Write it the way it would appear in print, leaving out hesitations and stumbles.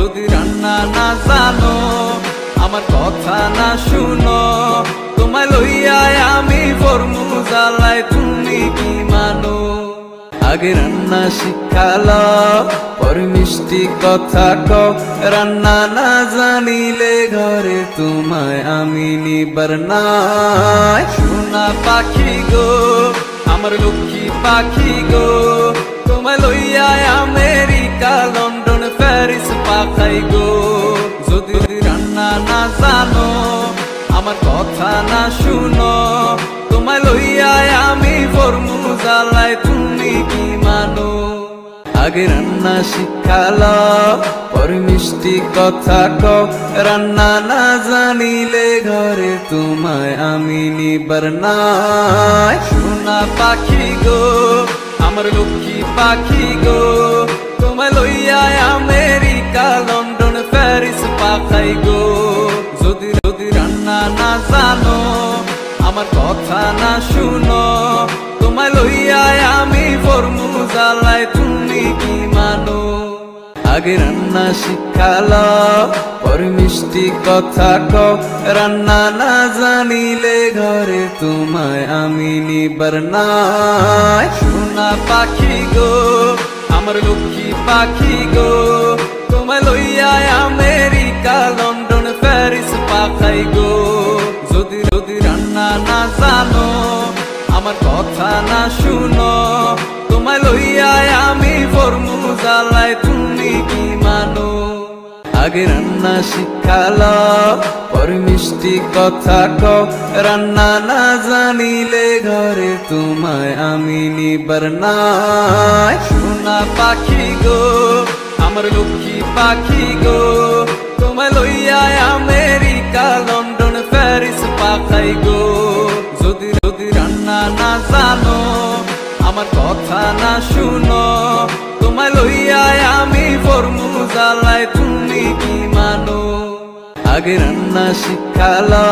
যদি রান্না না জানো, আমার কথা না শুনো, তোমায় লইয়া আমি ফরমু জ্বালাই, তুমি কি মানো? আগে রান্না শিখালো, পরে মিষ্টি কথা কও, রান্না না জানিলে ঘরে তোমায় আমি নিবার নাই। সোনা পাখি গো, আমার লক্ষ্মী পাখি গো, তোমায় লইয়া আমেরিকা লন্ডন প্যারিস পাঠাই গো। যদি রান্না না জানো, আমার কথা না শুনো, তোমায় লইয়া আমি ফরমু জ্বালাই, তুমি কি মানো? আগে রান্না শিখালো, পরে মিষ্টি কথা কও, রান্না না জানিলে ঘরে তোমায় আমি নিবার নাই। সোনা পাখি গো, আমার লক্ষ্মী পাখি গো, তোমায় লইয়া আমেরিকা লন্ডন প্যারিস পাঠাই গো। যদি রান্না না জানো, আমার কথা না শুনো, তোমায় লইয়া আমি ফরমু জ্বালাই, তুমি কি মানো? আগে রান্না শিখালো, পরে মিষ্টি কথা কও, রান্না না জানিলে ঘরে তোমায় আমি নিবার নাই। সোনা পাখি গো, আমার লক্ষ্মী পাখি গো, তোমায় লইয়া আমেরিকা লন্ডন প্যারিস পাঠাই গো। যদি রান্না না জানো, আমার কথা না শুনো, তোমায় লইয়া আমি ফরমু জ্বালাই, তুমি কি মানো? আগে রান্না শিখালো, পরে মিষ্টি কথা কও, রান্না না জানিলে ঘরে তোমায় আমি নিবার নাই। সোনা পাখি গো, আমার লক্ষ্মী পাখি গো, তোমায় লইয়া আমেরিকা লন্ডন প্যারিস পাঠাই গো। যদি রান্না না জানো, আমার কথা না শুনো, তোমায় লইয়া আমি ফরমু জ্বালাই, তুমি কি মানো? আগে রান্না শিখালো।